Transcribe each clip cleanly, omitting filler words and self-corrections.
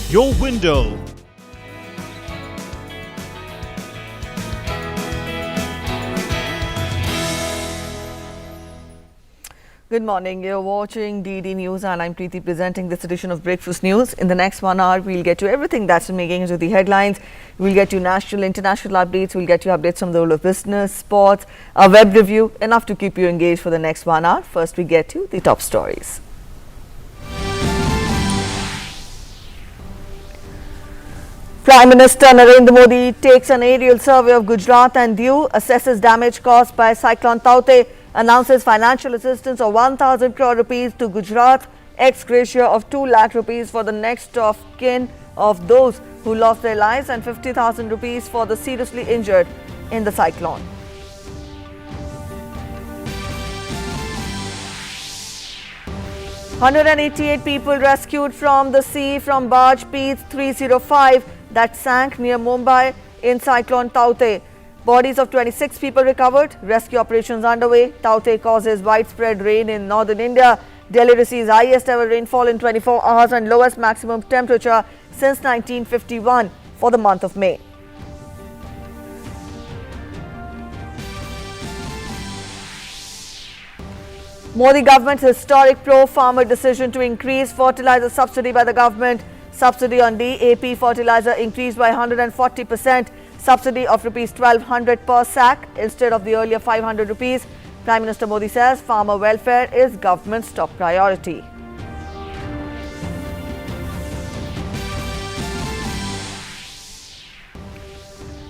Your window. Good morning. You're watching DD News and I'm Preeti presenting this edition of Breakfast News. In the next 1 hour, we'll get you everything that's making into the headlines. We'll get you national, international updates. We'll get you updates from the world of business, sports, a web review, enough to keep you engaged for the next 1 hour. First, we get you the top stories. Prime Minister Narendra Modi takes an aerial survey of Gujarat and Diu, assesses damage caused by Cyclone Taukte, announces financial assistance of 1,000 crore rupees to Gujarat, ex gratia of 2 lakh rupees for the next of kin of those who lost their lives and 50,000 rupees for the seriously injured in the cyclone. "188 people rescued from the sea from barge Peets 305 that sank near Mumbai in Cyclone Taukte. Bodies of 26 people recovered. Rescue operations underway. Taukte causes widespread rain in northern India. Delhi receives highest ever rainfall in 24 hours and lowest maximum temperature since 1951 for the month of May. Modi government's historic pro-farmer decision to increase fertilizer subsidy by the government. Subsidy on DAP fertilizer increased by 140%. Subsidy of rupees 1,200 per sack instead of the earlier 500 rupees. Prime Minister Modi says farmer welfare is government's top priority.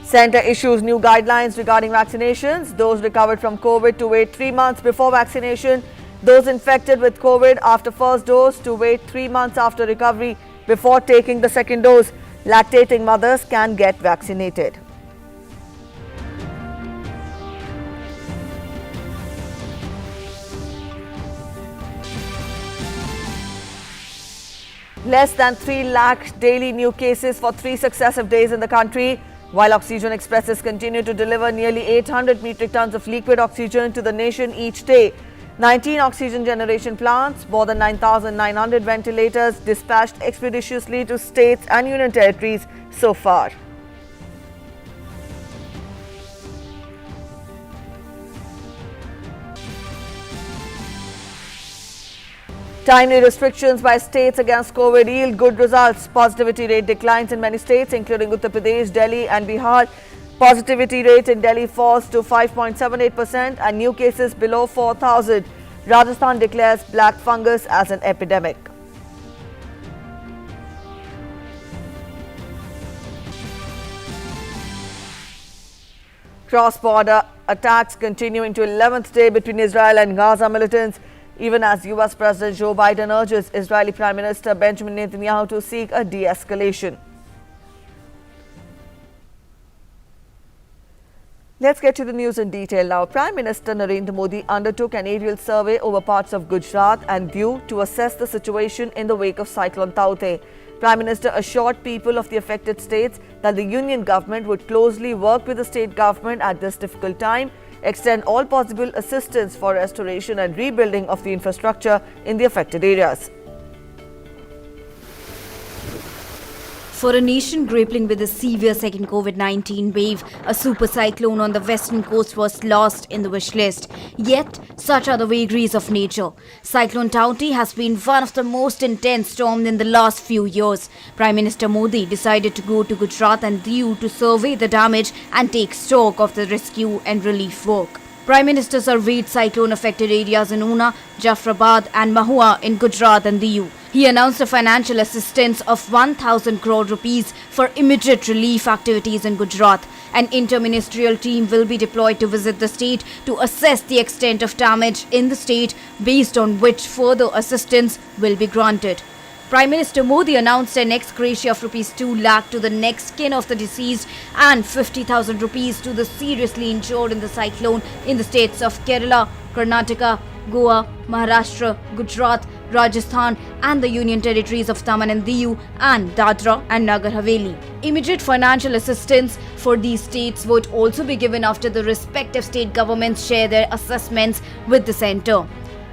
Centre issues new guidelines regarding vaccinations. Those recovered from COVID to wait 3 months before vaccination. Those infected with COVID after first dose to wait 3 months after recovery before taking the second dose. Lactating mothers can get vaccinated. Less than 3 lakh daily new cases for 3 successive days in the country, while oxygen expresses continue to deliver nearly 800 metric tons of liquid oxygen to the nation each day. 19 oxygen generation plants, more than 9,900 ventilators dispatched expeditiously to states and union territories so far. Timely restrictions by states against COVID yield good results. Positivity rate declines in many states, including Uttar Pradesh, Delhi and Bihar. Positivity rate in Delhi falls to 5.78% and new cases below 4,000. Rajasthan declares black fungus as an epidemic. Cross-border attacks continue into 11th day between Israel and Gaza militants, even as US President Joe Biden urges Israeli Prime Minister Benjamin Netanyahu to seek a de-escalation. Let's get to the news in detail now. Prime Minister Narendra Modi undertook an aerial survey over parts of Gujarat and Diu to assess the situation in the wake of Cyclone Taukte. Prime Minister assured people of the affected states that the union government would closely work with the state government at this difficult time, extend all possible assistance for restoration and rebuilding of the infrastructure in the affected areas. For a nation grappling with a severe second COVID-19 wave, a super cyclone on the western coast was lost in the wish list. Yet, such are the vagaries of nature. Cyclone Taukte has been one of the most intense storms in the last few years. Prime Minister Modi decided to go to Gujarat and Diu to survey the damage and take stock of the rescue and relief work. Prime Minister surveyed cyclone-affected areas in Una, Jafrabad and Mahua in Gujarat and Diu. He announced a financial assistance of 1,000 crore rupees for immediate relief activities in Gujarat. An interministerial team will be deployed to visit the state to assess the extent of damage in the state, based on which further assistance will be granted. Prime Minister Modi announced an ex gratia of rupees 2 lakh to the next kin of the deceased and 50,000 rupees to the seriously injured in the cyclone in the states of Kerala, Karnataka, Goa, Maharashtra, Gujarat, Rajasthan and the Union Territories of Daman and Diu and Dadra and Nagar Haveli. Immediate financial assistance for these states would also be given after the respective state governments share their assessments with the centre.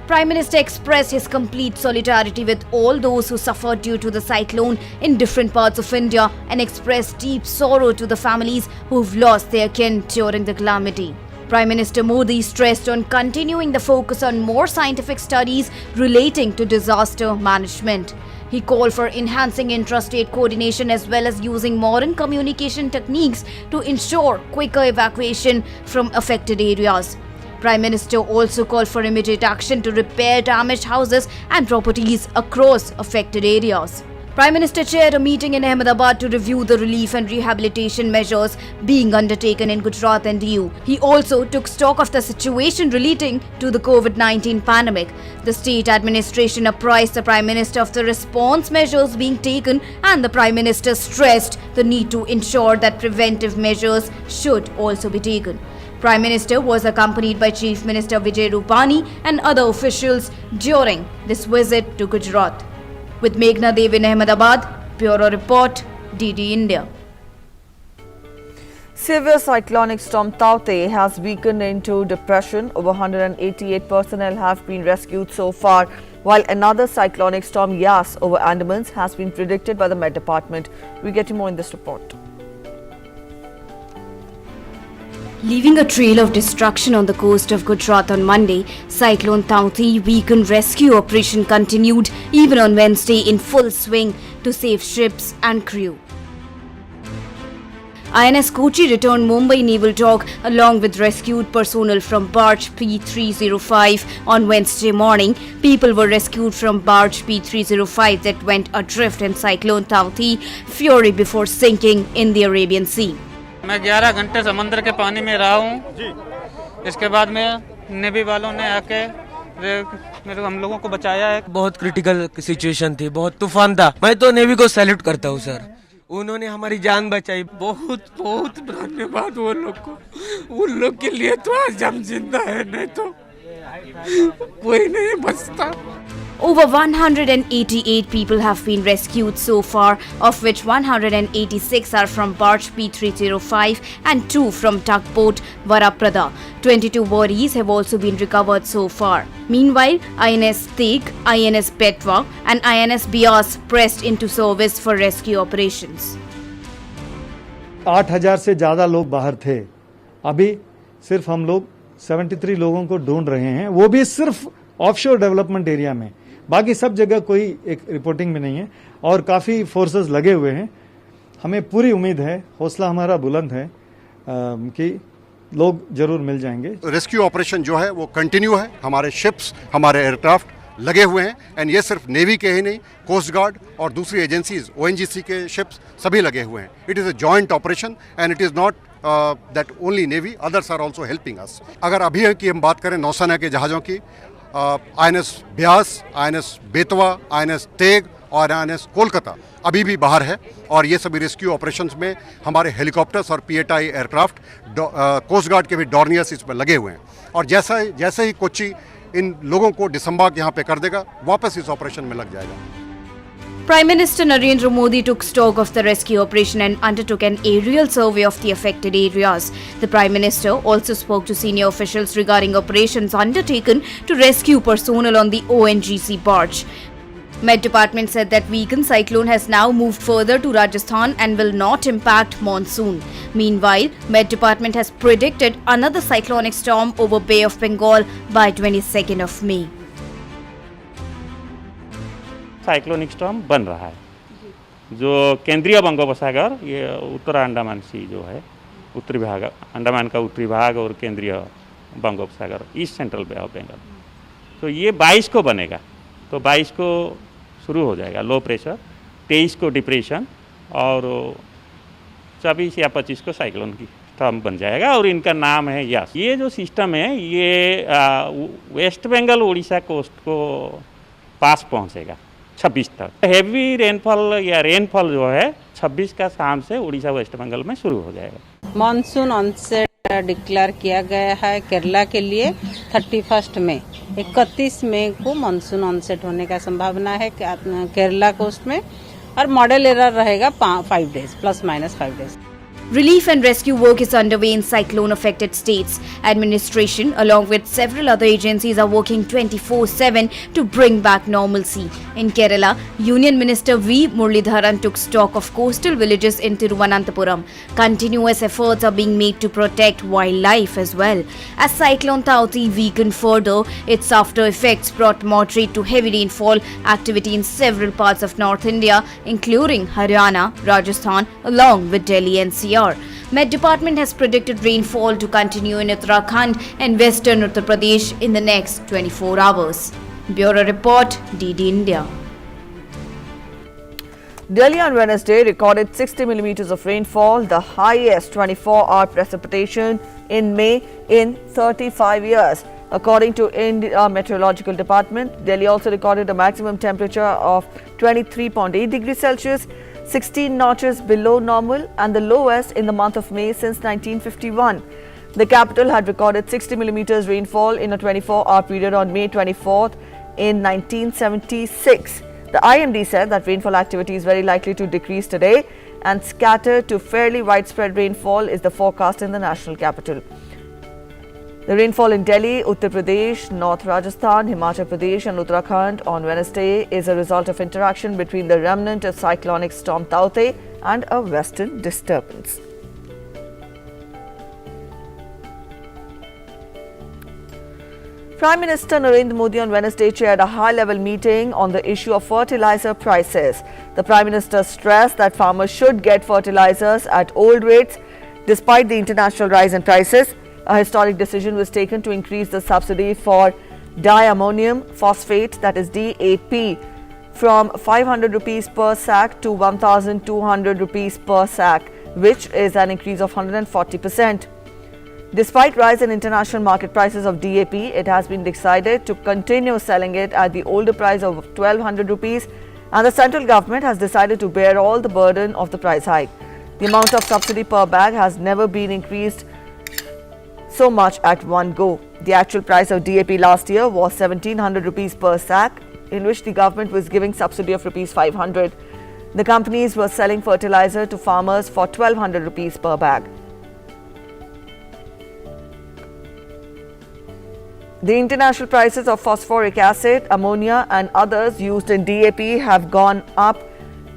Prime Minister expressed his complete solidarity with all those who suffered due to the cyclone in different parts of India and expressed deep sorrow to the families who've lost their kin during the calamity. Prime Minister Modi stressed on continuing the focus on more scientific studies relating to disaster management. He called for enhancing intrastate coordination as well as using modern communication techniques to ensure quicker evacuation from affected areas. Prime Minister also called for immediate action to repair damaged houses and properties across affected areas. Prime Minister chaired a meeting in Ahmedabad to review the relief and rehabilitation measures being undertaken in Gujarat and Diu. He also took stock of the situation relating to the COVID-19 pandemic. The state administration apprised the Prime Minister of the response measures being taken, and the Prime Minister stressed the need to ensure that preventive measures should also be taken. Prime Minister was accompanied by Chief Minister Vijay Rupani and other officials during this visit to Gujarat. With Meghna Dev in Ahmedabad, Bureau Report, DD India. Severe cyclonic storm Taukte has weakened into depression. Over 188 personnel have been rescued so far, while another cyclonic storm Yas over Andamans has been predicted by the Met Department. We get more in this report. Leaving a trail of destruction on the coast of Gujarat on Monday, Cyclone Taukte weakened rescue operation continued even on Wednesday in full swing to save ships and crew. INS Kochi returned Mumbai naval dock along with rescued personnel from barge P305 on Wednesday morning. People were rescued from barge P305 that went adrift in Cyclone Taukte fury before sinking in the Arabian Sea. मैं 11 घंटे समंदर के पानी में रहा हूँ। इसके बाद में नेवी वालों ने आके मेरे हम लोगों को बचाया है। बहुत क्रिटिकल सिचुएशन थी, बहुत तूफान था। मैं तो नेवी को सैल्यूट करता हूँ सर, उन्होंने हमारी जान बचाई। बहुत बहुत धन्यवाद वो लोग को, उन लोग के लिए तो आज हम जिंदा है, नहीं तो कोई नहीं बचता। Over 188 people have been rescued so far, of which 186 are from barge P305 and 2 from tugboat Varaprada. 22 bodies have also been recovered so far. Meanwhile, INS Teak, INS Betwa and INS Bias pressed into service for rescue operations. 8,000 से ज़्यादा लोग बाहर थे। अभी सिर्फ हम लोग 73 लोगों को ढूंढ रहे हैं, वो भी सिर्फ ऑफशोर डेवलपमेंट एरिया में। बाकी सब जगह कोई एक रिपोर्टिंग में नहीं है और काफ़ी फोर्सेस लगे हुए हैं। हमें पूरी उम्मीद है, हौसला हमारा बुलंद है कि लोग जरूर मिल जाएंगे। रेस्क्यू ऑपरेशन जो है वो कंटिन्यू है। हमारे शिप्स, हमारे एयरक्राफ्ट लगे हुए हैं एंड ये सिर्फ नेवी के ही नहीं, कोस्ट गार्ड और दूसरी एजेंसीज ONGC के शिप्स सभी लगे हुए हैं। It is a joint operation and it is not that only navy, others are also helping us. अगर अभी की हम बात करें नौसेना के जहाज़ों की, INS Beas, INS Betwa, INS Tegh और INS कोलकाता अभी भी बाहर है और ये सभी रेस्क्यू ऑपरेशंस में हमारे हेलीकॉप्टर्स और PATI एयरक्राफ्ट, कोस्ट गार्ड के भी डॉर्नियर्स इसमें लगे हुए हैं। और जैसे ही कोच्चि इन लोगों को डिसम्बार्क यहाँ पे कर देगा, वापस इस ऑपरेशन में लग जाएगा। Prime Minister Narendra Modi took stock of the rescue operation and undertook an aerial survey of the affected areas. The Prime Minister also spoke to senior officials regarding operations undertaken to rescue personnel on the ONGC barge. Met Department said that weakened cyclone has now moved further to Rajasthan and will not impact monsoon. Meanwhile, Met Department has predicted another cyclonic storm over Bay of Bengal by 22nd of May. Cyclonic storm बन रहा है, जो केंद्रीय बंगोपसागर, ये उत्तर अंडमान सी जो है, उत्तरी भाग, अंडमान का उत्तरी भाग और केंद्रीय बंगोपसागर, east central bay of Bengal, तो ये 22 को बनेगा। तो 22 को शुरू हो जाएगा लो प्रेशर, 23 को डिप्रेशन और 24 या 25 को साइक्लोन की स्टॉर्म बन जाएगा और इनका नाम है यास। ये जो सिस्टम है ये वेस्ट बंगाल उड़ीसा कोस्ट को पास पहुँचेगा 26 तक। हेवी रेनफॉल या रेनफॉल जो है 26 का शाम से उड़ीसा वेस्ट बंगाल में शुरू हो जाएगा। मानसून ऑनसेट डिक्लेयर किया गया है केरला के लिए 31 मई। 31 मई को मानसून ऑनसेट होने का संभावना है केरला कोस्ट में और मॉडल एरर रहेगा 5 days, +- 5 days. Relief and rescue work is underway in cyclone-affected states. Administration, along with several other agencies, are working 24/7 to bring back normalcy. In Kerala, Union Minister V. Muralidharan took stock of coastal villages in Thiruvananthapuram. Continuous efforts are being made to protect wildlife as well. As Cyclone Tauktae weakened further, its after effects brought moderate to heavy rainfall activity in several parts of North India, including Haryana, Rajasthan, along with Delhi NCR. Met Department has predicted rainfall to continue in Uttarakhand and western Uttar Pradesh in the next 24 hours. Bureau Report, DD India. Delhi on Wednesday recorded 60 millimeters of rainfall, the highest 24-hour precipitation in May in 35 years. According to India Meteorological Department, Delhi also recorded a maximum temperature of 23.8 degrees Celsius, 16 notches below normal and the lowest in the month of May since 1951. The capital had recorded 60 millimeters rainfall in a 24-hour period on May 24th in 1976. The IMD said that rainfall activity is very likely to decrease today and scatter to fairly widespread rainfall is the forecast in the national capital. The rainfall in Delhi, Uttar Pradesh, North Rajasthan, Himachal Pradesh and Uttarakhand on Wednesday is a result of interaction between the remnant of cyclonic storm Tauktae and a western disturbance. Prime Minister Narendra Modi on Wednesday chaired a high-level meeting on the issue of fertilizer prices. The Prime Minister stressed that farmers should get fertilizers at old rates despite the international rise in prices. A historic decision was taken to increase the subsidy for diammonium phosphate, that is DAP, from 500 rupees per sack to 1,200 rupees per sack, which is an increase of 140%. Despite rise in international market prices of DAP, it has been decided to continue selling it at the older price of 1,200 rupees, and the central government has decided to bear all the burden of the price hike. The amount of subsidy per bag has never been increased so much at one go. The actual price of DAP last year was 1,700 rupees per sack, in which the government was giving subsidy of rupees 500. The companies were selling fertilizer to farmers for 1,200 rupees per bag. The international prices of phosphoric acid, ammonia and others used in DAP have gone up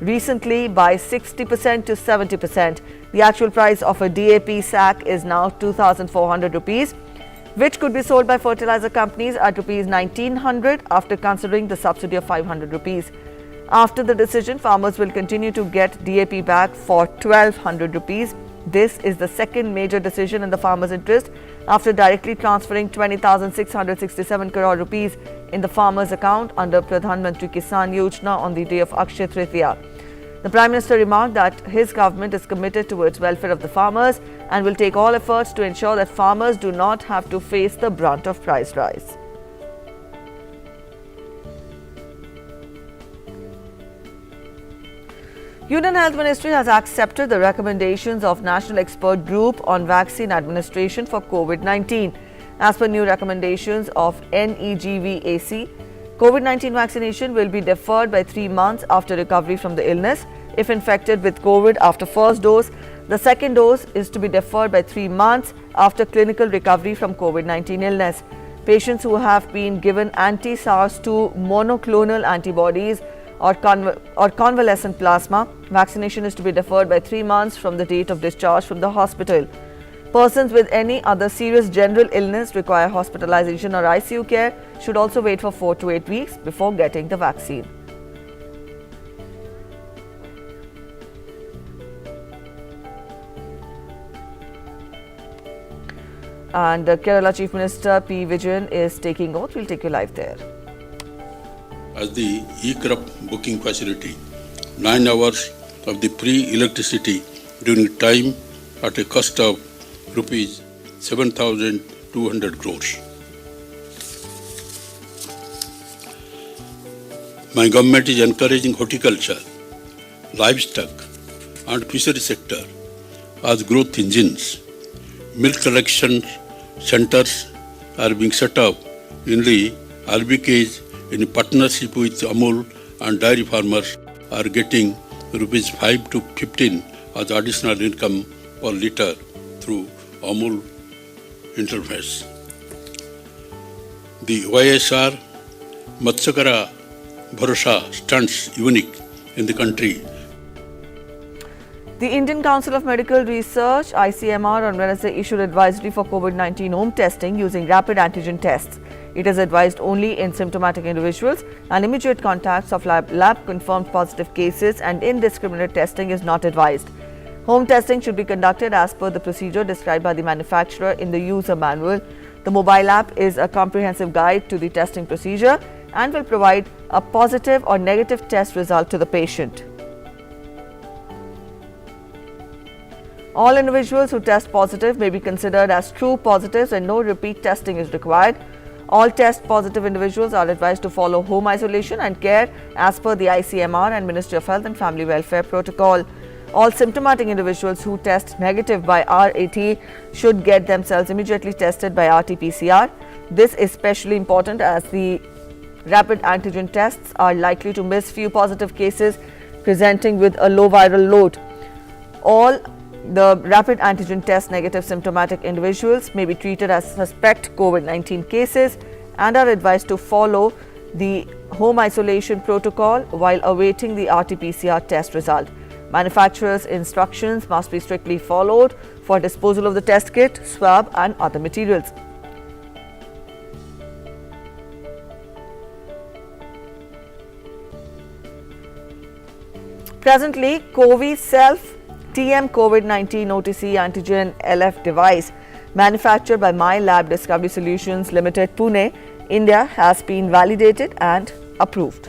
recently by 60% to 70%. The actual price of a DAP sack is now 2,400 rupees, which could be sold by fertilizer companies at rupees 1,900 after considering the subsidy of 500 rupees. After the decision, farmers will continue to get DAP back for 1,200 rupees. This is the second major decision in the farmers' interest after directly transferring 20,667 crore rupees in the farmers' account under Pradhan Mantri Kisan Yojana on the day of Akshaya Tritiya. The Prime Minister remarked that his government is committed towards welfare of the farmers and will take all efforts to ensure that farmers do not have to face the brunt of price rise. Union Health Ministry has accepted the recommendations of National Expert Group on Vaccine Administration for COVID-19. As per new recommendations of NEGVAC, COVID-19 vaccination will be deferred by 3 months after recovery from the illness. If infected with COVID after first dose, the second dose is to be deferred by 3 months after clinical recovery from COVID-19 illness. Patients who have been given anti-SARS-2 monoclonal antibodies or convalescent plasma, vaccination is to be deferred by 3 months from the date of discharge from the hospital. Persons with any other serious general illness require hospitalization or ICU care should also wait for 4 to 8 weeks before getting the vaccine. And Kerala Chief Minister P. Vijayan is taking oath. We'll take you live there. As the e-crop booking facility, 9 hours of the free electricity during time at a cost of rupees 7,200 crores. My government is encouraging horticulture, livestock and fishery sector as growth engines. Milk collection centers are being set up in the RBKs in partnership with Amul, and dairy farmers are getting rupees 5 to 15 as additional income per liter through Amul interface. The YSR Matsyakara Bharosha stands unique in the country. The Indian Council of Medical Research (ICMR) on Wednesday issued advisory for COVID-19 home testing using rapid antigen tests. It is advised only in symptomatic individuals, and immediate contacts of lab-confirmed positive cases and indiscriminate testing is not advised. Home testing should be conducted as per the procedure described by the manufacturer in the user manual. The mobile app is a comprehensive guide to the testing procedure and will provide a positive or negative test result to the patient. All individuals who test positive may be considered as true positives and no repeat testing is required. All test positive individuals are advised to follow home isolation and care as per the ICMR and Ministry of Health and Family Welfare protocol. All symptomatic individuals who test negative by RAT should get themselves immediately tested by RT-PCR. This is especially important as the rapid antigen tests are likely to miss few positive cases presenting with a low viral load. All the rapid antigen test negative symptomatic individuals may be treated as suspect COVID-19 cases and are advised to follow the home isolation protocol while awaiting the RT-PCR test result. Manufacturer's instructions must be strictly followed for disposal of the test kit, swab and other materials. Presently, Covi Self TM COVID-19 OTC antigen LF device manufactured by My Lab Discovery Solutions Limited, Pune, India has been validated and approved.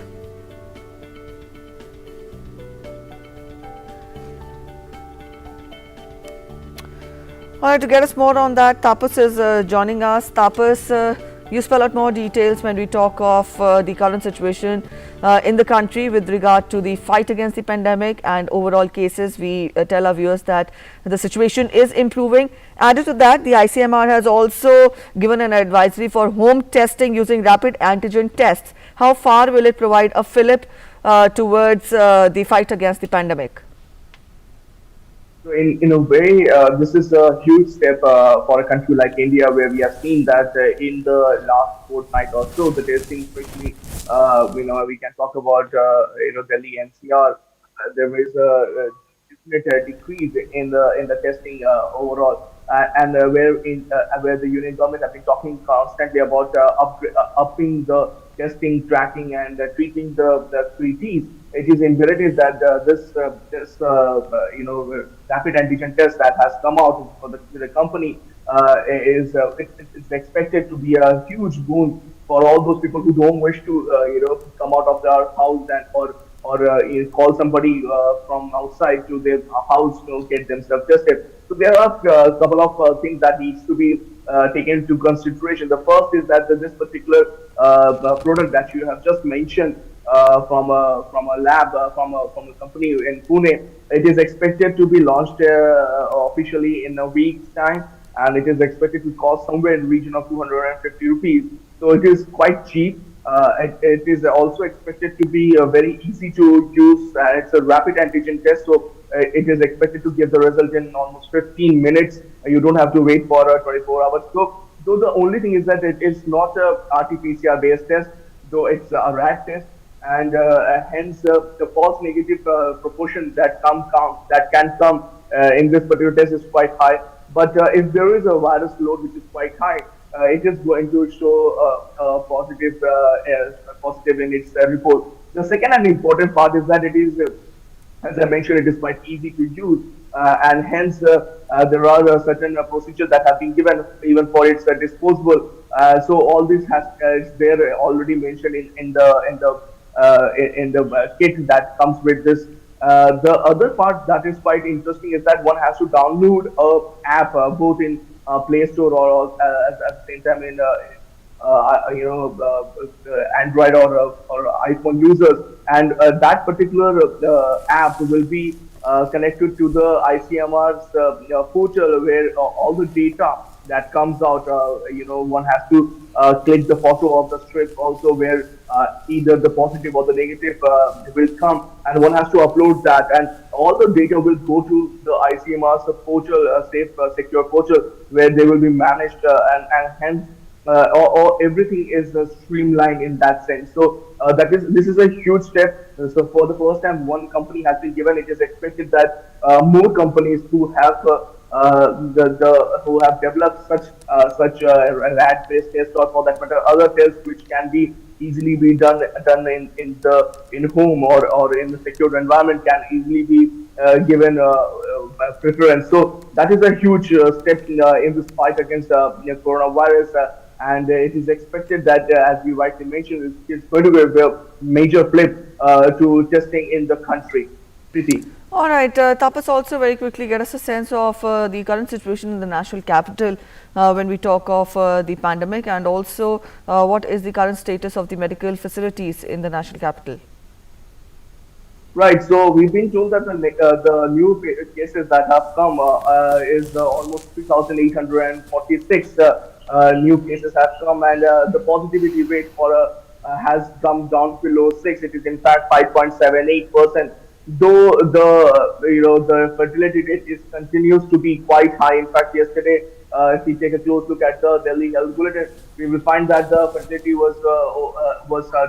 All right, to get us more on that, Tapas is joining us. Tapas, you spell out more details when we talk of the current situation in the country with regard to the fight against the pandemic and overall cases. We tell our viewers that the situation is improving. Added to that, the ICMR has also given an advisory for home testing using rapid antigen tests. How far will it provide a fillip towards the fight against the pandemic? So in a way, this is a huge step for a country like India, where we have seen that in the last fortnight or so, the testing, especially, we can talk about, Delhi NCR, there is a definite decrease in the testing overall, and where the union government have been talking constantly about upping the testing, tracking, and treating the 3Ts. It is imperative that this rapid antigen test that has come out for the company is expected to be a huge boon for all those people who don't wish to come out of their house and or call somebody from outside to their house to get themselves tested. So there are a couple of things that needs to be taken into consideration. The first is that this particular product that you have just mentioned from a lab from a company in Pune, it is expected to be launched officially in a week's time, and it is expected to cost somewhere in the region of 250 rupees. So it is quite cheap. It is also expected to be very easy to use. It's a rapid antigen test, so it is expected to give the result in almost 15 minutes. You don't have to wait for 24 hours. So the only thing is that it is not a RT-PCR based test, though it's a RAT test, and hence the false negative proportion that can come in this particular test is quite high. But if there is a virus load which is quite high, it is going to show positive in its report. The second and important part is that it is, as I mentioned, it is quite easy to use, and hence there are certain procedures that have been given even for its disposable. So all this is there already mentioned in the kit that comes with this. The other part that is quite interesting is that one has to download an app both in Play Store or at the same time in Android or iPhone users, and that particular app will be connected to the ICMR's portal, where all the data that comes out, one has to click the photo of the strip also, where either the positive or the negative will come, and one has to upload that, and all the data will go to the ICMR's portal, safe, secure portal, where they will be managed, and hence or everything is streamlined in that sense. So this is a huge step. So for the first time, one company has been given. It is expected that more companies who have who have developed such RAT-based tests, or for that matter other tests which can be easily be done in home or in the secured environment, can easily be given preference. So that is a huge step in this fight against coronavirus. And it is expected that, as you rightly mentioned, it's going to be a major flip to testing in the country. Preeti. All right, Tapas, also very quickly get us a sense of the current situation in the national capital when we talk of the pandemic, and also what is the current status of the medical facilities in the national capital? Right, so we've been told that the new cases that have come is almost 3,846 new cases have come, and the positivity rate for has come down below 6. It is in fact 5.78%. Though the fertility rate continues to be quite high. In fact, yesterday, if we take a close look at the Delhi Health Bulletin, we will find that the fertility was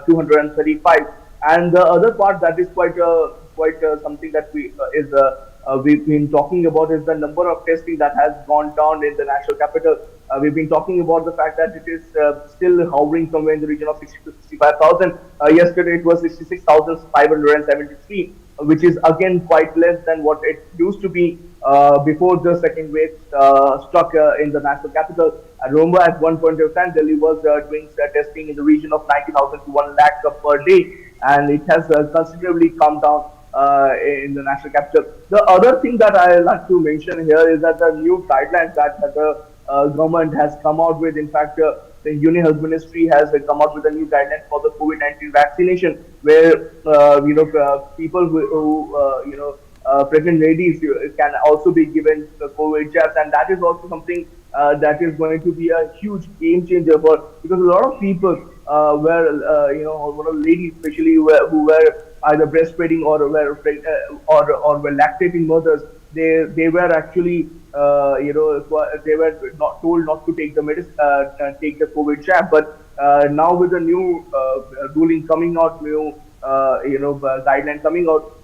235. And the other part that is quite something that we've been talking about is the number of testing that has gone down in the national capital. We've been talking about the fact that it is still hovering somewhere in the region of 60 to 65,000. Yesterday it was 66,573, which is again quite less than what it used to be before the second wave struck in the national capital. I remember at one point of time, Delhi was doing testing in the region of 90,000 to 1 lakh per day, and it has considerably come down in the national capital. The other thing that I like to mention here is that the new guidelines that the government has come out with, in fact, the Union Health Ministry has come out with a new guideline for the COVID-19 vaccination, where people who pregnant ladies can also be given the COVID jabs, and that is also something that is going to be a huge game changer because a lot of people a lot of ladies especially who were either breastfeeding or were lactating mothers, they were actually they were not told not to take the medicine, take the COVID jab. But now with the new ruling coming out, new guideline coming out,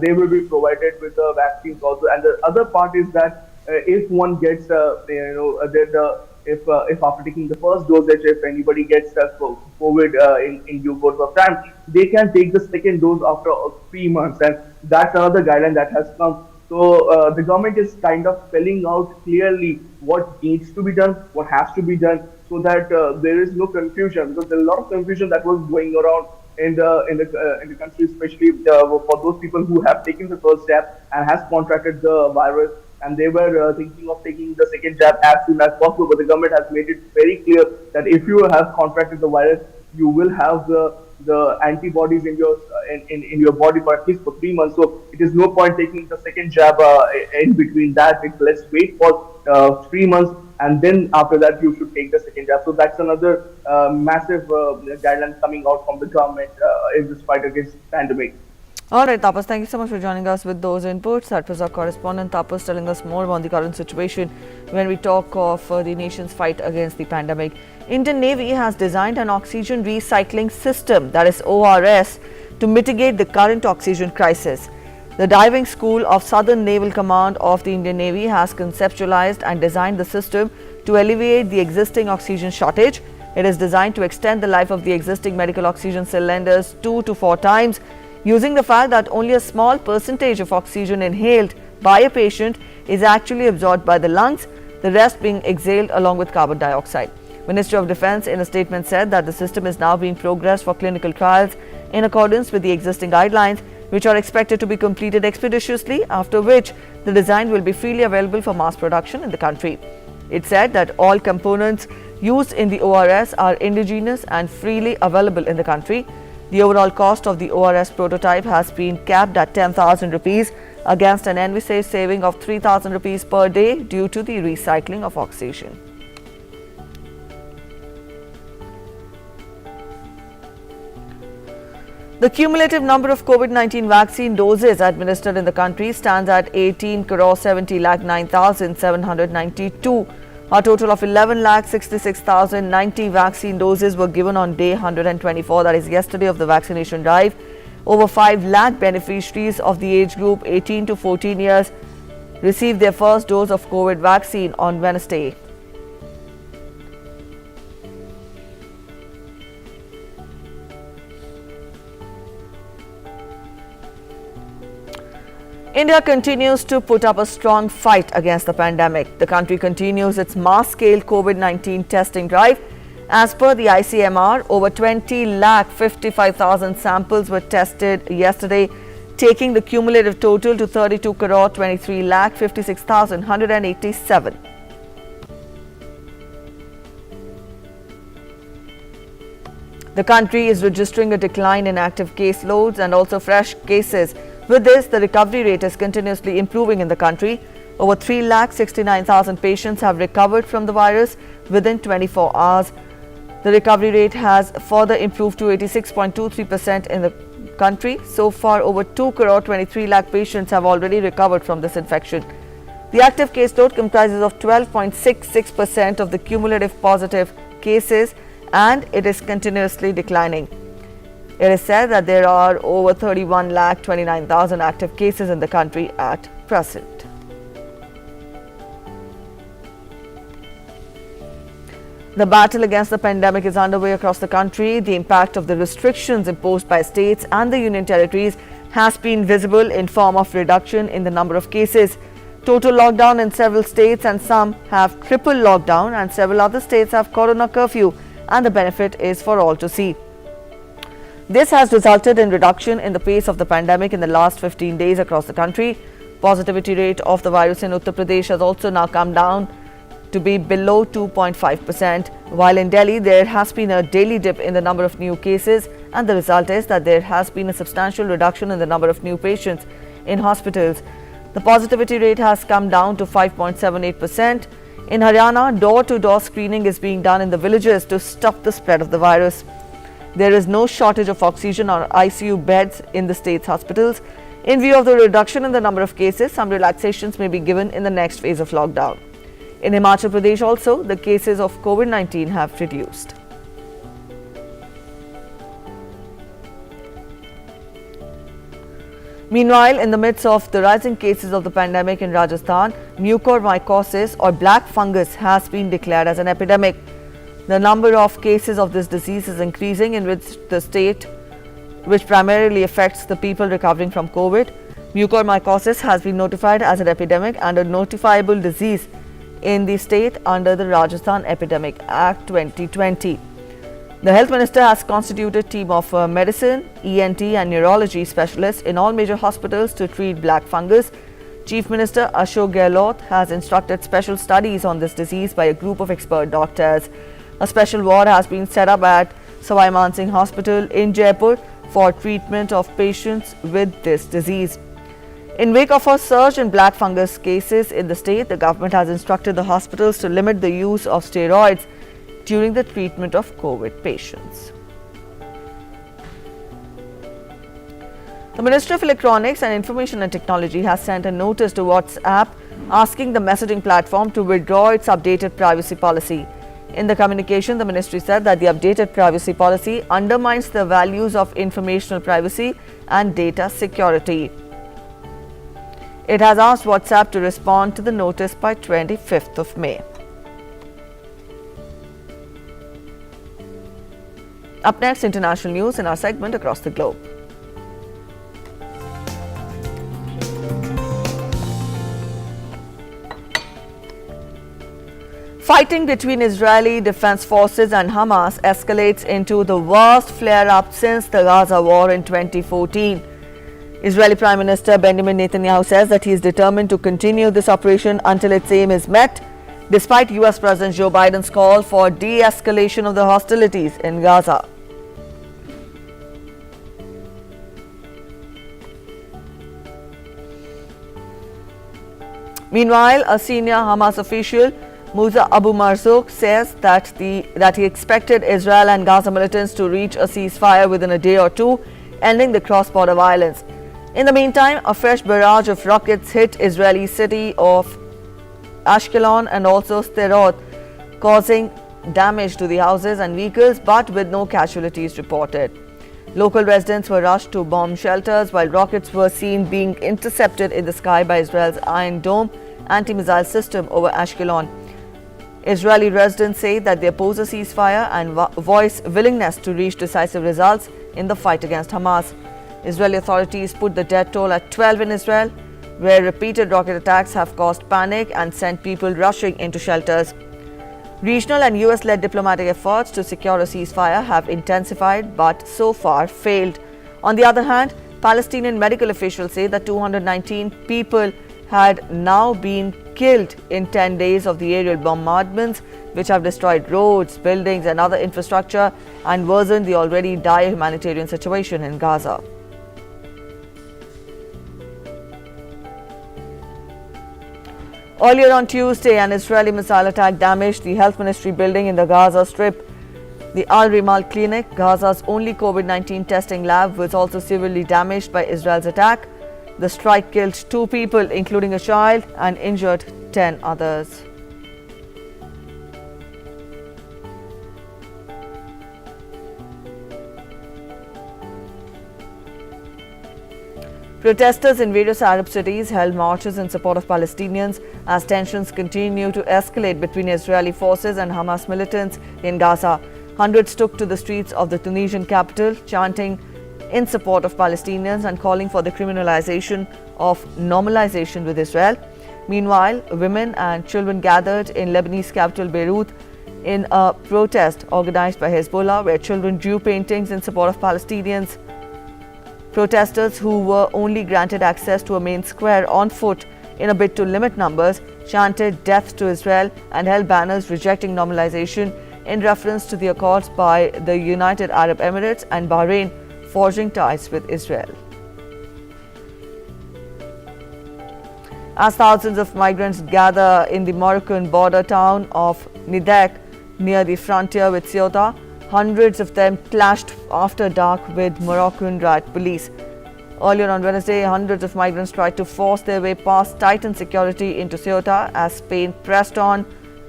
they will be provided with the vaccines also. And the other part is that if one gets if after taking the first dosage, if anybody gets COVID in due course of time, they can take the second dose after 3 months, and that's another guideline that has come. So the government is kind of spelling out clearly what needs to be done, what has to be done, so that there is no confusion, because there's a lot of confusion that was going around in the country, especially for those people who have taken the first jab and has contracted the virus, and they were thinking of taking the second jab as soon as possible. But the government has made it very clear that if you have contracted the virus, you will have the antibodies in your body for at least 3 months. So it is no point taking the second jab in between that. Let's wait for 3 months, and then after that you should take the second jab. So that's another massive guideline coming out from the government in this fight against pandemic. All right, Tapas, thank you so much for joining us with those inputs. That was our correspondent Tapas telling us more about the current situation when we talk of the nation's fight against the pandemic. Indian Navy has designed an oxygen recycling system, that is ORS, to mitigate the current oxygen crisis. The Diving School of Southern Naval Command of the Indian Navy has conceptualized and designed the system to alleviate the existing oxygen shortage. It is designed to extend the life of the existing medical oxygen cylinders 2 to 4 times, using the fact that only a small percentage of oxygen inhaled by a patient is actually absorbed by the lungs, the rest being exhaled along with carbon dioxide. Ministry of Defence in a statement said that the system is now being progressed for clinical trials in accordance with the existing guidelines, which are expected to be completed expeditiously, after which the design will be freely available for mass production in the country. It said that all components used in the ORS are indigenous and freely available in the country. The overall cost of the ORS prototype has been capped at 10,000 rupees against an envisaged saving of 3,000 rupees per day due to the recycling of oxygen. The cumulative number of COVID-19 vaccine doses administered in the country stands at 18,70,09,792. A total of 11,66,090 vaccine doses were given on day 124, that is yesterday, of the vaccination drive. Over 5 lakh beneficiaries of the age group 18 to 14 years received their first dose of COVID vaccine on Wednesday. India continues to put up a strong fight against the pandemic. The country continues its mass-scale COVID-19 testing drive. As per the ICMR, over 20,55,000 samples were tested yesterday, taking the cumulative total to 32,23,56,187. The country is registering a decline in active caseloads and also fresh cases. With this, the recovery rate is continuously improving in the country. Over 3,69,000 patients have recovered from the virus within 24 hours. The recovery rate has further improved to 86.23% in the country. So far, over 2,23 lakh patients have already recovered from this infection. The active caseload comprises of 12.66% of the cumulative positive cases, and it is continuously declining. It is said that there are over 31,29,000 active cases in the country at present. The battle against the pandemic is underway across the country. The impact of the restrictions imposed by states and the union territories has been visible in form of reduction in the number of cases. Total lockdown in several states, and some have triple lockdown, and several other states have corona curfew, and the benefit is for all to see. This has resulted in reduction in the pace of the pandemic in the last 15 days across the country. Positivity rate of the virus in Uttar Pradesh has also now come down to be below 2.5%, while in Delhi there has been a daily dip in the number of new cases, and the result is that there has been a substantial reduction in the number of new patients in hospitals. The positivity rate has come down to 5.78%. In Haryana, door-to-door screening is being done in the villages to stop the spread of the virus. There is no shortage of oxygen or ICU beds in the state's hospitals. In view of the reduction in the number of cases, some relaxations may be given in the next phase of lockdown. In Himachal Pradesh also, the cases of COVID-19 have reduced. Meanwhile, in the midst of the rising cases of the pandemic in Rajasthan, mucormycosis or black fungus has been declared as an epidemic. The number of cases of this disease is increasing in the state, which primarily affects the people recovering from COVID. Mucormycosis has been notified as an epidemic and a notifiable disease in the state under the Rajasthan Epidemic Act 2020. The Health Minister has constituted a team of medicine, ENT and neurology specialists in all major hospitals to treat black fungus. Chief Minister Ashok Gehlot has instructed special studies on this disease by a group of expert doctors. A special ward has been set up at Sawai Man Singh Hospital in Jaipur for treatment of patients with this disease. In wake of a surge in black fungus cases in the state, the government has instructed the hospitals to limit the use of steroids during the treatment of COVID patients. The Ministry of Electronics and Information and Technology has sent a notice to WhatsApp asking the messaging platform to withdraw its updated privacy policy. In the communication, the ministry said that the updated privacy policy undermines the values of informational privacy and data security. It has asked WhatsApp to respond to the notice by 25th of May. Up next, international news in our segment Across the Globe. Fighting between Israeli Defense Forces and Hamas escalates into the worst flare-up since the Gaza war in 2014. Israeli Prime Minister Benjamin Netanyahu says that he is determined to continue this operation until its aim is met, despite US President Joe Biden's call for de-escalation of the hostilities in Gaza. Meanwhile, a senior Hamas official, Musa Abu Marzouk, says that he expected Israel and Gaza militants to reach a ceasefire within a day or two. ending the cross-border violence. In the meantime, a fresh barrage of rockets hit Israeli city of Ashkelon and also Sderot, causing damage to the houses and vehicles, but with no casualties reported. Local residents were rushed to bomb shelters while rockets were seen being intercepted in the sky by Israel's Iron Dome anti-missile system over Ashkelon. Israeli residents say that they oppose a ceasefire and voice willingness to reach decisive results in the fight against Hamas. Israeli authorities put the death toll at 12 in Israel, where repeated rocket attacks have caused panic and sent people rushing into shelters. Regional and US-led diplomatic efforts to secure a ceasefire have intensified but so far failed. On the other hand, Palestinian medical officials say that 219 people had now been killed in 10 days of the aerial bombardments, which have destroyed roads, buildings and other infrastructure and worsened the already dire humanitarian situation in Gaza. Earlier on Tuesday, an Israeli missile attack damaged the health ministry building in the Gaza Strip. The Al Rimal Clinic, Gaza's only COVID-19 testing lab, was also severely damaged by Israel's attack. The strike killed 2 people, including a child, and injured 10 others. Protesters in various Arab cities held marches in support of Palestinians as tensions continue to escalate between Israeli forces and Hamas militants in Gaza. Hundreds took to the streets of the Tunisian capital, chanting in support of Palestinians and calling for the criminalization of normalization with Israel. Meanwhile, women and children gathered in Lebanese capital Beirut in a protest organized by Hezbollah, where children drew paintings in support of Palestinians. Protesters, who were only granted access to a main square on foot in a bid to limit numbers, chanted death to Israel and held banners rejecting normalization in reference to the accords by the United Arab Emirates and Bahrain forging ties with Israel. As thousands of migrants gather in the Moroccan border town of Nidek near the frontier with Ceuta, hundreds of them clashed after dark with Moroccan riot police. Earlier on Wednesday, hundreds of migrants tried to force their way past tightened security into Ceuta as Spain pressed on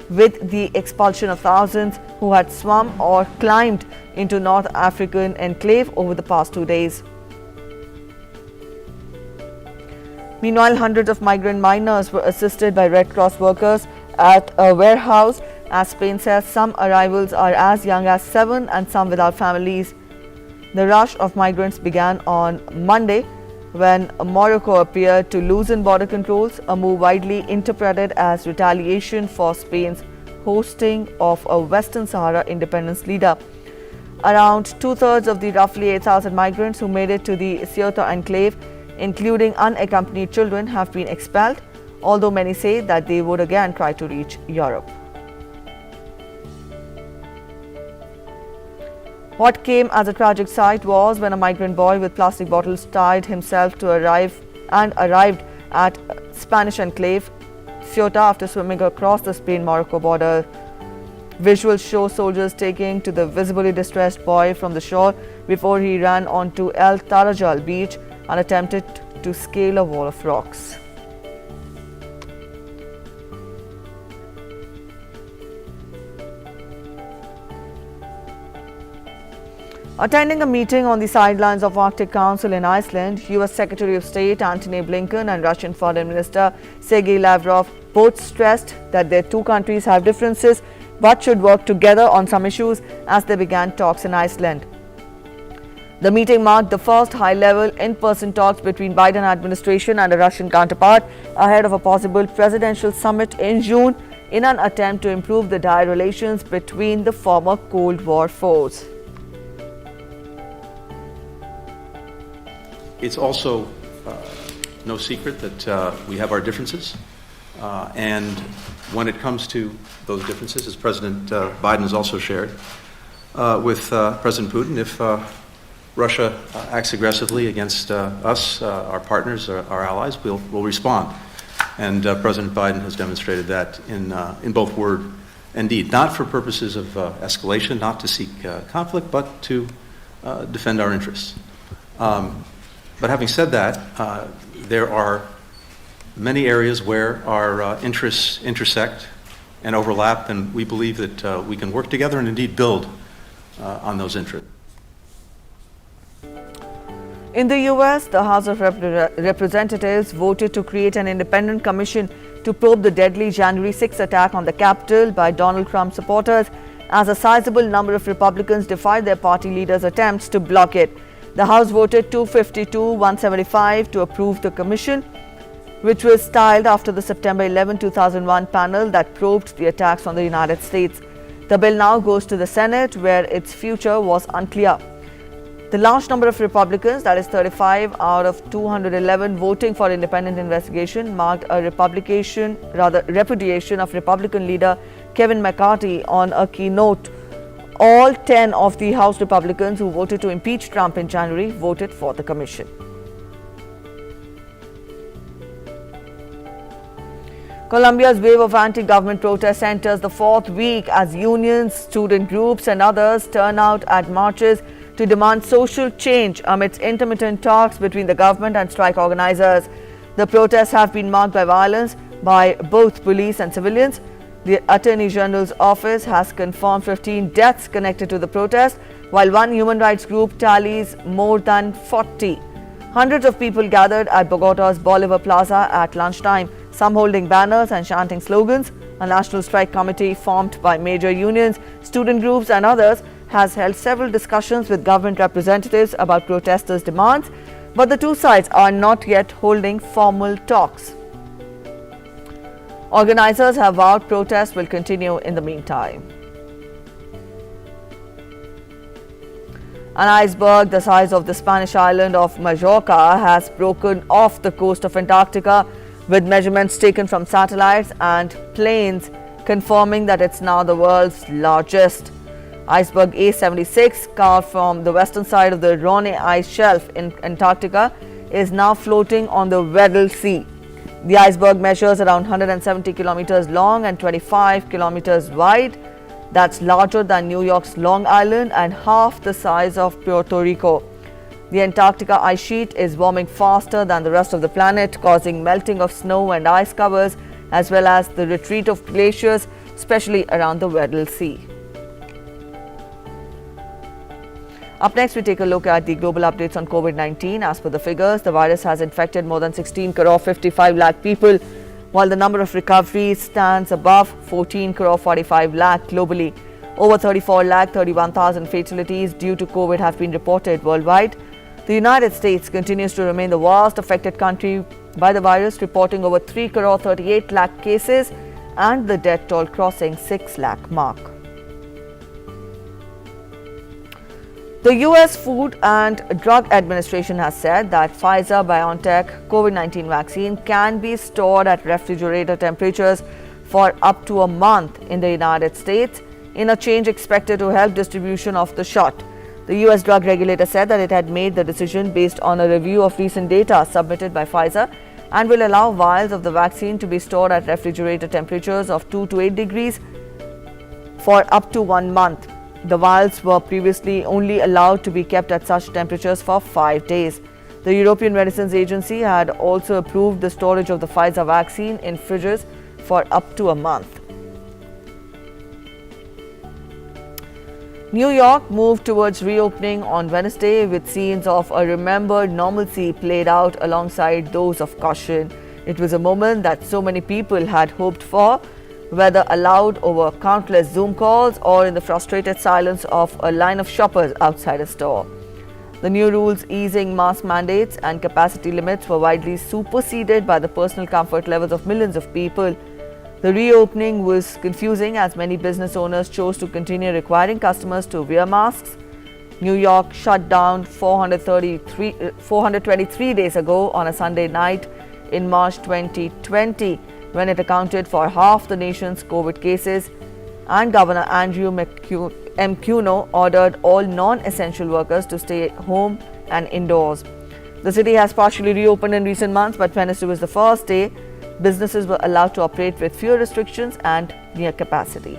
with the expulsion of thousands who had swum or climbed into North African enclave over the past 2 days. Meanwhile, hundreds of migrant miners were assisted by Red Cross workers at a warehouse, as Spain says some arrivals are as young as 7 and some without families. The rush of migrants began on Monday when Morocco appeared to loosen border controls, a move widely interpreted as retaliation for Spain's hosting of a Western Sahara independence leader. Around 2/3 of the roughly 8,000 migrants who made it to the Ceuta enclave, including unaccompanied children, have been expelled, although many say that they would again try to reach Europe. What came as a tragic sight was when a migrant boy with plastic bottles tied himself to arrived at Spanish enclave Ceuta after swimming across the Spain-Morocco border. Visuals show soldiers taking to the visibly distressed boy from the shore before he ran onto El Tarajal beach and attempted to scale a wall of rocks. Attending a meeting on the sidelines of Arctic Council in Iceland, US Secretary of State Antony Blinken and Russian Foreign Minister Sergei Lavrov both stressed that their two countries have differences but should work together on some issues as they began talks in Iceland. The meeting marked the first high-level in-person talks between Biden administration and a Russian counterpart ahead of a possible presidential summit in June in an attempt to improve the dire relations between the former Cold War foes. It's also no secret that we have our differences, and when it comes to those differences, as President Biden has also shared with President Putin, if Russia acts aggressively against us, our partners, our allies, we'll respond. And President Biden has demonstrated that in both word and deed, not for purposes of escalation, not to seek conflict, but to defend our interests. But having said that, there are many areas where our interests intersect and overlap, and we believe that we can work together and indeed build on those interests. In the US, the House of Representatives voted to create an independent commission to probe the deadly January 6 attack on the Capitol by Donald Trump supporters, as a sizable number of Republicans defied their party leaders' attempts to block it. The House voted 252-175 to approve the commission, which was styled after the September 11, 2001 panel that probed the attacks on the United States. The bill now goes to the Senate, where its future was unclear. The large number of Republicans, that is 35 out of 211, voting for independent investigation marked a repudiation of Republican leader Kevin McCarthy on a keynote. All 10 of the House Republicans who voted to impeach Trump in January voted for the commission. Colombia's wave of anti-government protests enters the fourth week as unions, student groups and others turn out at marches to demand social change amidst intermittent talks between the government and strike organizers. The protests have been marked by violence by both police and civilians. The Attorney General's office has confirmed 15 deaths connected to the protest, while one human rights group tallies more than 40. Hundreds of people gathered at Bogota's Bolivar Plaza at lunchtime, some holding banners and chanting slogans. A national strike committee formed by major unions, student groups and others has held several discussions with government representatives about protesters' demands, but the two sides are not yet holding formal talks. Organizers have vowed protests will continue in the meantime. An iceberg the size of the Spanish island of Majorca has broken off the coast of Antarctica, with measurements taken from satellites and planes confirming that it's now the world's largest. Iceberg A76, carved from the western side of the Ronne ice shelf in Antarctica, is now floating on the Weddell Sea. The iceberg measures around 170 kilometers long and 25 kilometers wide. That's larger than New York's Long Island and half the size of Puerto Rico. The Antarctica ice sheet is warming faster than the rest of the planet, causing melting of snow and ice covers, as well as the retreat of glaciers, especially around the Weddell Sea. Up next, we take a look at the global updates on COVID-19. As per the figures, the virus has infected more than 16 crore 55 lakh people, while the number of recoveries stands above 14 crore 45 lakh globally. Over 34 lakh 31,000 fatalities due to COVID have been reported worldwide. The United States continues to remain the worst affected country by the virus, reporting over 3 crore 38 lakh cases and the death toll crossing 6 lakh mark. The US Food and Drug Administration has said that Pfizer-BioNTech COVID-19 vaccine can be stored at refrigerator temperatures for up to a month in the United States, in a change expected to help distribution of the shot. The US drug regulator said that it had made the decision based on a review of recent data submitted by Pfizer and will allow vials of the vaccine to be stored at refrigerator temperatures of 2 to 8 degrees for up to 1 month. The vials were previously only allowed to be kept at such temperatures for 5 days. The European Medicines Agency had also approved the storage of the Pfizer vaccine in fridges for up to a month. New York moved towards reopening on Wednesday, with scenes of a remembered normalcy played out alongside those of caution. It was a moment that so many people had hoped for, whether allowed over countless Zoom calls or in the frustrated silence of a line of shoppers outside a store. The new rules easing mask mandates and capacity limits were widely superseded by the personal comfort levels of millions of people. The reopening was confusing as many business owners chose to continue requiring customers to wear masks. New York shut down 423 days ago on a Sunday night in March 2020, when it accounted for half the nation's COVID cases, and Governor Andrew M. Cuomo ordered all non-essential workers to stay home and indoors. The city has partially reopened in recent months, but Wednesday was the first day businesses were allowed to operate with fewer restrictions and near capacity.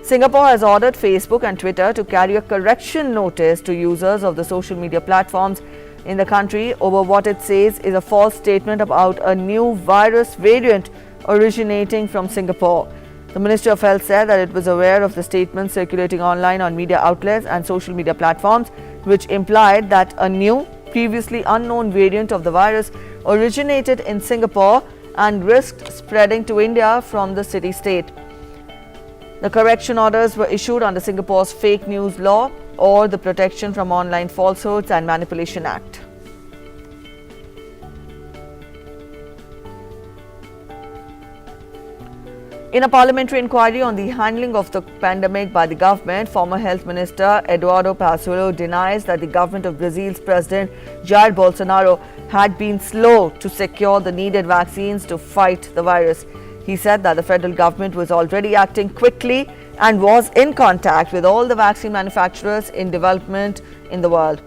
Singapore has ordered Facebook and Twitter to carry a correction notice to users of the social media platforms in the country over what it says is a false statement about a new virus variant originating from Singapore. The Ministry of Health said that it was aware of the statements circulating online on media outlets and social media platforms, which implied that a new, previously unknown variant of the virus originated in Singapore and risked spreading to India from the city-state. The correction orders were issued under Singapore's Fake News Law or the Protection from Online Falsehoods and Manipulation Act. In a parliamentary inquiry on the handling of the pandemic by the government, former Health Minister Eduardo Pazuello denies that the government of Brazil's President Jair Bolsonaro had been slow to secure the needed vaccines to fight the virus. He said that the federal government was already acting quickly and was in contact with all the vaccine manufacturers in development in the world.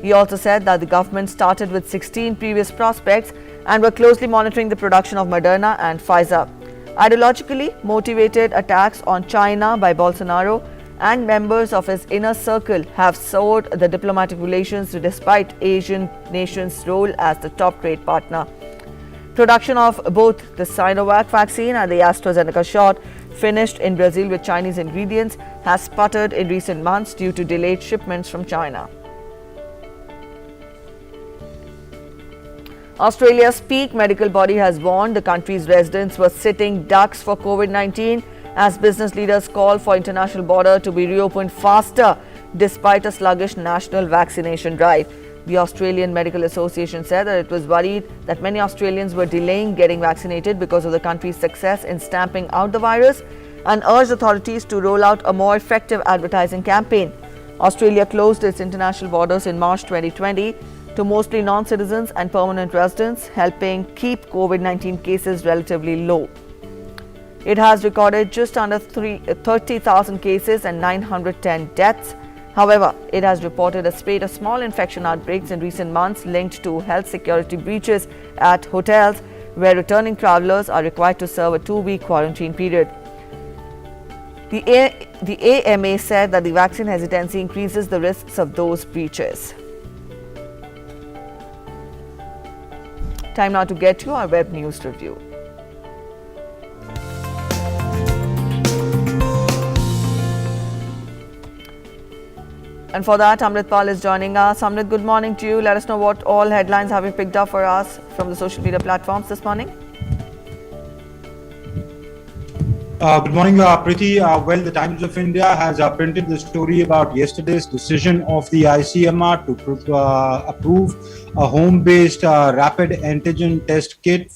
He also said that the government started with 16 previous prospects and were closely monitoring the production of Moderna and Pfizer. Ideologically motivated attacks on China by Bolsonaro and members of his inner circle have soured the diplomatic relations despite Asian nations' role as the top trade partner. Production of both the Sinovac vaccine and the AstraZeneca shot finished in Brazil with Chinese ingredients has sputtered in recent months due to delayed shipments from China. Australia's peak medical body has warned the country's residents were sitting ducks for COVID-19 as business leaders call for international border to be reopened faster despite a sluggish national vaccination drive. The Australian Medical Association said that it was worried that many Australians were delaying getting vaccinated because of the country's success in stamping out the virus and urged authorities to roll out a more effective advertising campaign. Australia closed its international borders in March 2020 to mostly non-citizens and permanent residents, helping keep COVID-19 cases relatively low. It has recorded just under 30,000 cases and 910 deaths. However, it has reported a spate of small infection outbreaks in recent months linked to health security breaches at hotels where returning travelers are required to serve a 2-week quarantine period. The AMA said that the vaccine hesitancy increases the risks of those breaches. Time now to get to our web news review. And for that, Amrit Pal is joining us. Amrit, good morning to you. Let us know what all headlines have you picked up for us from the social media platforms this morning. Good morning, Priti. Well, the Times of India has printed the story about yesterday's decision of the ICMR to approve a home-based rapid antigen test kit.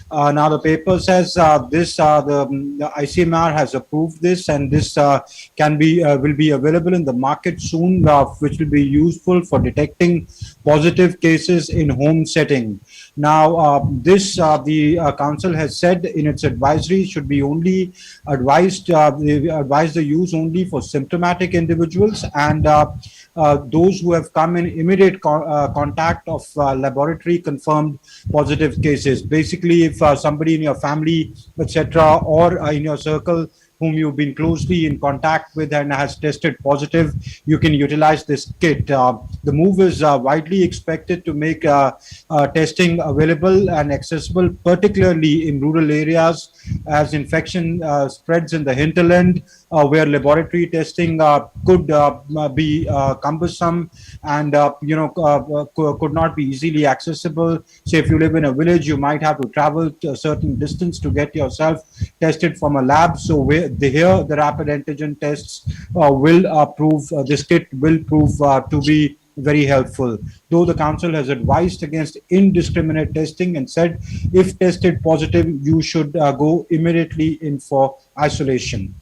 Now, the paper says the ICMR has approved this, and this will be available in the market soon, which will be useful for detecting positive cases in home setting. Now, the council has said in its advisory should be only advised the use only for symptomatic individuals and those who have come in immediate contact of laboratory confirmed positive cases. Basically, if somebody in your family, etc., or in your circle whom you've been closely in contact with and has tested positive, you can utilize this kit. The move is widely expected to make testing available and accessible, particularly in rural areas as infection spreads in the hinterland, where laboratory testing could be cumbersome and could not be easily accessible. Say if you live in a village, you might have to travel to a certain distance to get yourself tested from a lab. So the rapid antigen tests this kit will prove to be very helpful. Though the council has advised against indiscriminate testing and said if tested positive, you should go immediately in for isolation.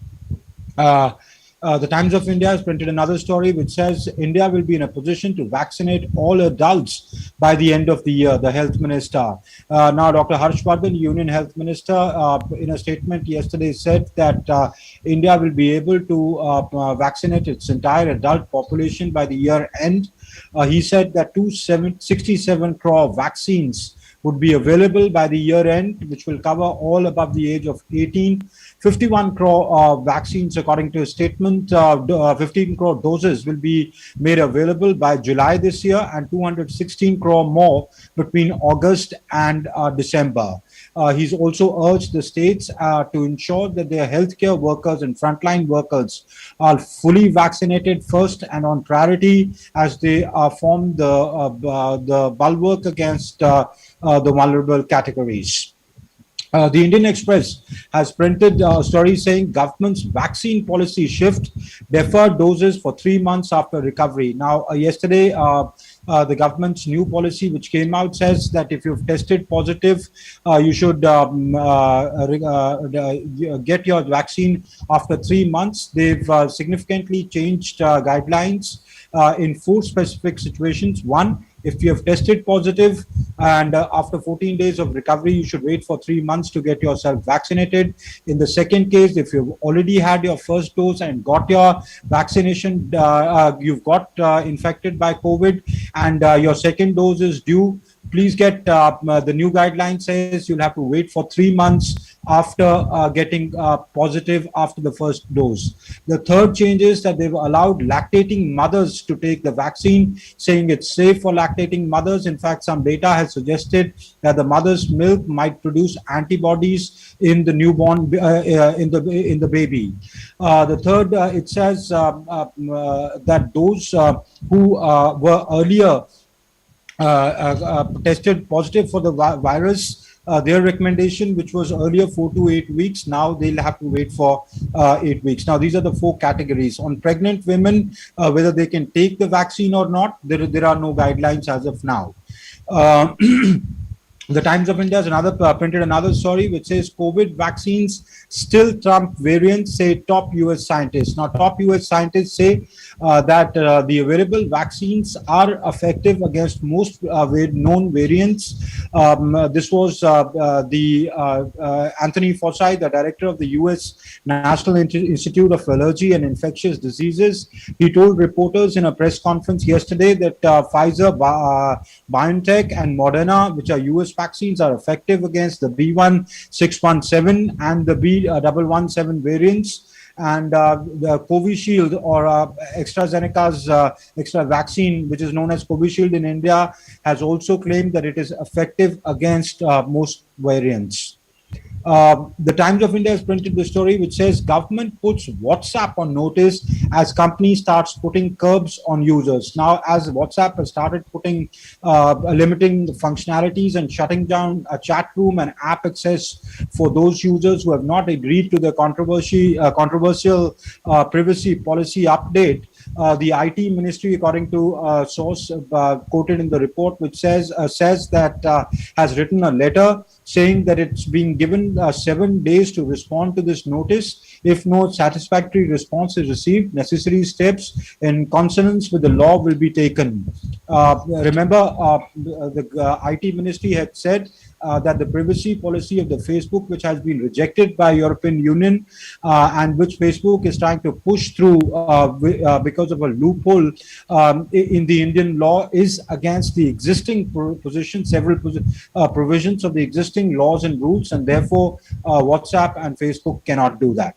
The Times of India has printed another story which says India will be in a position to vaccinate all adults by the end of the year, the health minister. Now, Dr. Harshvardhan, Union Health Minister, in a statement yesterday said that India will be able to vaccinate its entire adult population by the year end. He said that 267 crore vaccines would be available by the year end, which will cover all above the age of 18. 51 crore vaccines, according to a statement. 15 crore doses will be made available by July this year, and 216 crore more between August and December. He's also urged the states to ensure that their healthcare workers and frontline workers are fully vaccinated first and on priority, as they form the bulwark against the vulnerable categories. The Indian Express has printed a story saying government's vaccine policy shift, deferred doses for 3 months after recovery. Now, yesterday, the government's new policy, which came out, says that if you've tested positive, you should get your vaccine after 3 months. They've significantly changed guidelines in 4 specific situations. One, if you have tested positive and after 14 days of recovery, you should wait for 3 months to get yourself vaccinated. In the second case, if you've already had your first dose and got your vaccination, you've got infected by COVID and your second dose is due, please get the new guideline says you'll have to wait for 3 months after getting positive after the first dose. The third change is that they've allowed lactating mothers to take the vaccine, saying it's safe for lactating mothers. In fact, some data has suggested that the mother's milk might produce antibodies in the newborn, in the baby. The third, it says that those who were earlier tested positive for the virus, their recommendation, which was earlier 4 to 8 weeks, now they'll have to wait for 8 weeks. Now, these are the 4 categories. On pregnant women, whether they can take the vaccine or not, there are no guidelines as of now. The Times of India has printed another story which says COVID vaccines still trump variants, say top US scientists. Now, top US scientists say that the available vaccines are effective against most known variants. This was Anthony Fauci, the director of the US National Institute of Allergy and Infectious Diseases. He told reporters in a press conference yesterday that Pfizer, BioNTech and Moderna, which are US vaccines, are effective against the B1617 and the B117 variants. And the Covishield, or AstraZeneca's extra vaccine, which is known as Covishield in India, has also claimed that it is effective against most variants. The Times of India has printed the story which says government puts WhatsApp on notice as company starts putting curbs on users. Now, as WhatsApp has started putting limiting the functionalities and shutting down a chat room and app access for those users who have not agreed to the controversial privacy policy update, the IT ministry, according to a source quoted in the report, which says that has written a letter saying that it's being given 7 days to respond to this notice. If no satisfactory response is received, necessary steps in consonance with the law will be taken. Remember, the IT ministry had said that the privacy policy of the Facebook, which has been rejected by European Union and which Facebook is trying to push through because of a loophole in the Indian law, is against the existing several provisions of the existing laws and rules, and therefore WhatsApp and Facebook cannot do that.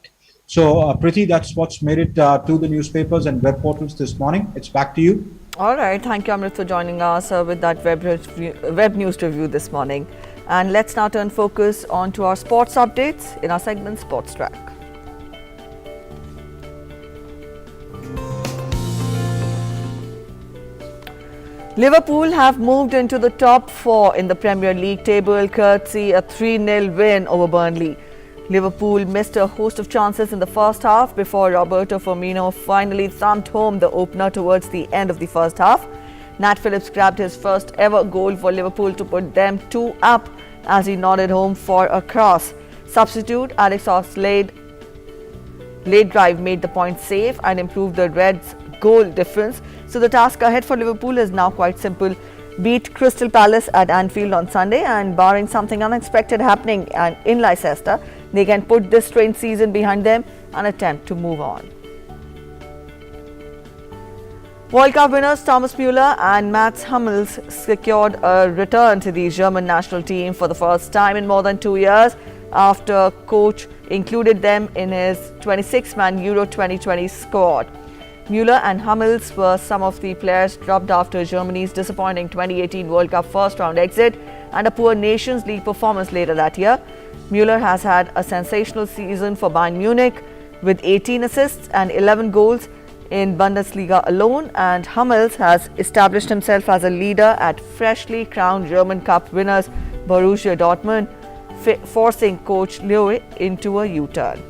So, Priti, that's what's made it to the newspapers and web portals this morning. It's back to you. All right. Thank you, Amrit, for joining us with that web news review this morning. And let's now turn focus on to our sports updates in our segment Sports Track. Liverpool have moved into the top 4 in the Premier League table, courtesy a 3-0 win over Burnley. Liverpool missed a host of chances in the first half before Roberto Firmino finally thumped home the opener towards the end of the first half. Nat Phillips grabbed his first ever goal for Liverpool to put them 2 up as he nodded home for a cross. Substitute Alex Oxlade late drive made the point safe and improved the Reds' goal difference. So the task ahead for Liverpool is now quite simple. Beat Crystal Palace at Anfield on Sunday, and barring something unexpected happening in Leicester, they can put this strange season behind them and attempt to move on. World Cup winners Thomas Müller and Mats Hummels secured a return to the German national team for the first time in more than 2 years after coach included them in his 26-man Euro 2020 squad. Müller and Hummels were some of the players dropped after Germany's disappointing 2018 World Cup first-round exit and a poor Nations League performance later that year. Müller has had a sensational season for Bayern Munich with 18 assists and 11 goals in Bundesliga alone, and Hummels has established himself as a leader at freshly crowned German Cup winners Borussia Dortmund, forcing coach Löw into a U-turn.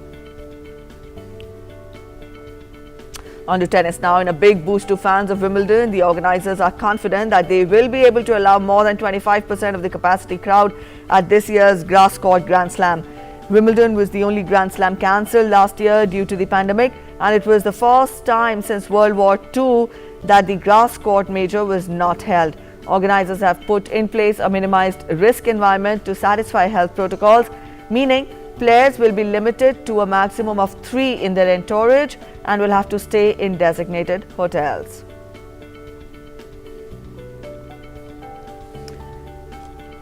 On to tennis now. In a big boost to fans of Wimbledon, the organisers are confident that they will be able to allow more than 25% of the capacity crowd at this year's grass court Grand Slam. Wimbledon was the only Grand Slam cancelled last year due to the pandemic, and it was the first time since World War II that the grass court major was not held. Organisers have put in place a minimized risk environment to satisfy health protocols, meaning players will be limited to a maximum of 3 in their entourage and will have to stay in designated hotels.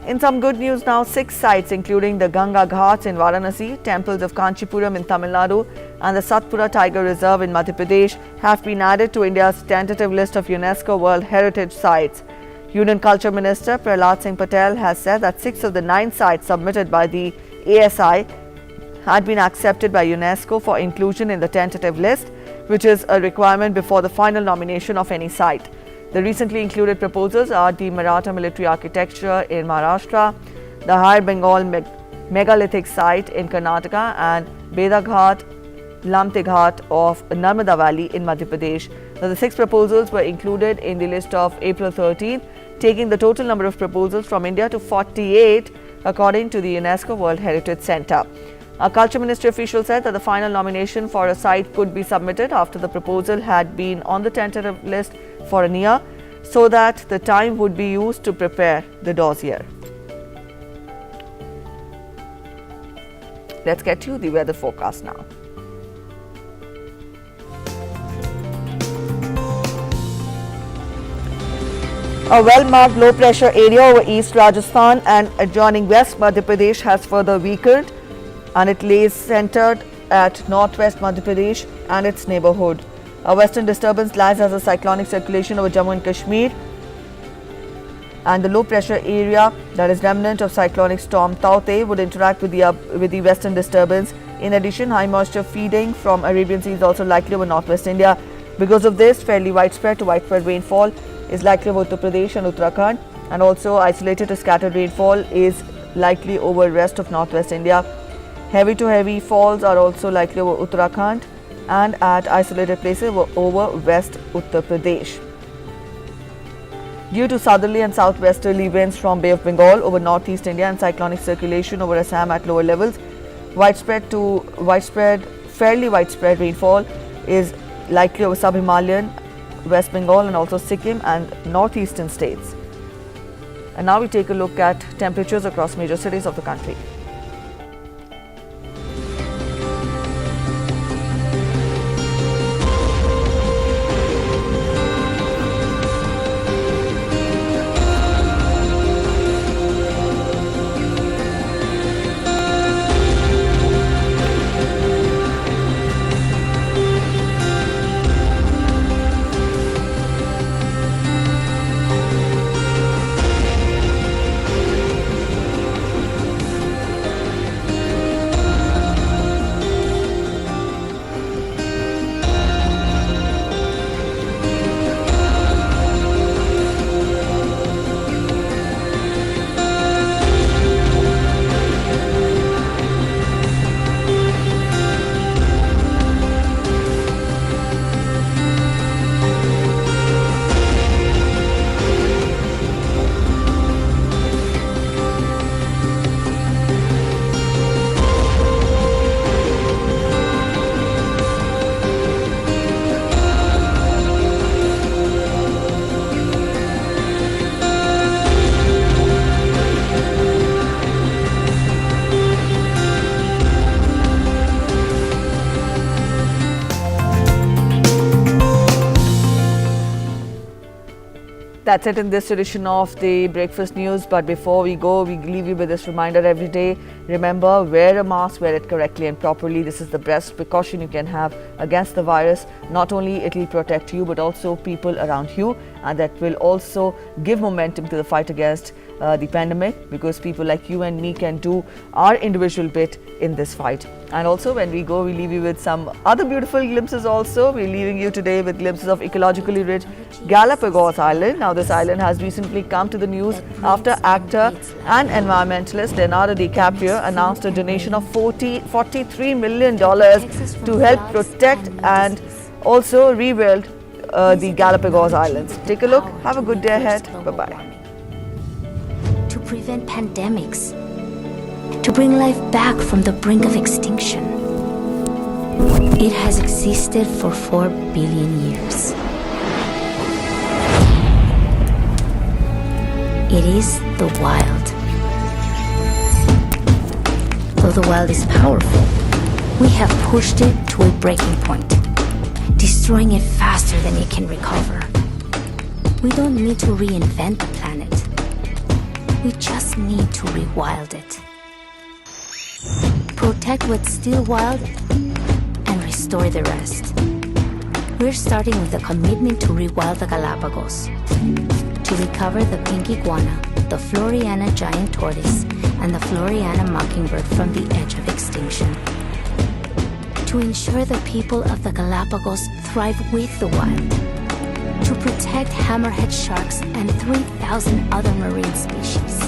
In some good news now, 6 sites including the Ganga Ghats in Varanasi, temples of Kanchipuram in Tamil Nadu and the Satpura Tiger Reserve in Madhya Pradesh have been added to India's tentative list of UNESCO World Heritage Sites. Union Culture Minister Prahlad Singh Patel has said that 6 of the 9 sites submitted by the ASI had been accepted by UNESCO for inclusion in the tentative list, which is a requirement before the final nomination of any site. The recently included proposals are the Maratha military architecture in Maharashtra, the Higher Bengal megalithic site in Karnataka and Bedaghat Lamte Ghat of Narmada Valley in Madhya Pradesh. Now, the 6 proposals were included in the list of April 13th, taking the total number of proposals from India to 48 according to the UNESCO World Heritage Centre. A Culture Ministry official said that the final nomination for a site could be submitted after the proposal had been on the tentative list for a year, so that the time would be used to prepare the dossier. Let's get to the weather forecast now. A well-marked low-pressure area over East Rajasthan and adjoining West Madhya Pradesh has further weakened, and it lays centered at northwest Madhya Pradesh and its neighborhood. A western disturbance lies as a cyclonic circulation over Jammu and Kashmir, and the low-pressure area that is remnant of cyclonic storm Taute would interact with the western disturbance. In addition, high moisture feeding from Arabian Sea is also likely over northwest India. Because of this, fairly widespread to widespread rainfall is likely over Uttar Pradesh and Uttarakhand, and also isolated to scattered rainfall is likely over rest of northwest India. Heavy to heavy falls are also likely over Uttarakhand and at isolated places over West Uttar Pradesh. Due to southerly and southwesterly winds from Bay of Bengal over northeast India and cyclonic circulation over Assam at lower levels, fairly widespread rainfall is likely over sub-Himalayan, West Bengal and also Sikkim and northeastern states. And now we take a look at temperatures across major cities of the country. That's it in this edition of the Breakfast News. But before we go, we leave you with this reminder every day. Remember, wear a mask, wear it correctly and properly. This is the best precaution you can have against the virus. Not only it will protect you, but also people around you. And that will also give momentum to the fight against the pandemic, because people like you and me can do our individual bit in this fight. And also, when we go, we leave you with some other beautiful glimpses also. We're leaving you today with glimpses of ecologically rich Galapagos Island. Now, this island has recently come to the news after actor and environmentalist Leonardo DiCaprio announced a donation of $43 million to help protect and also rebuild the Galapagos Islands. Take a look. Have a good day ahead. Bye-bye. To prevent pandemics, to bring life back from the brink of extinction. It has existed for 4 billion years. It is the wild. Though the wild is powerful, we have pushed it to a breaking point, destroying it faster than it can recover. We don't need to reinvent the planet. We just need to rewild it. Protect what's still wild and restore the rest. We're starting with a commitment to rewild the Galapagos, to recover the pink iguana, the Floriana giant tortoise, and the Floriana mockingbird from the edge of extinction. To ensure the people of the Galapagos thrive with the wild. To protect hammerhead sharks and 3,000 other marine species.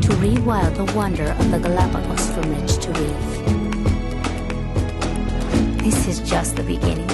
To rewild the wonder of the Galapagos from rich to relief. This is just the beginning.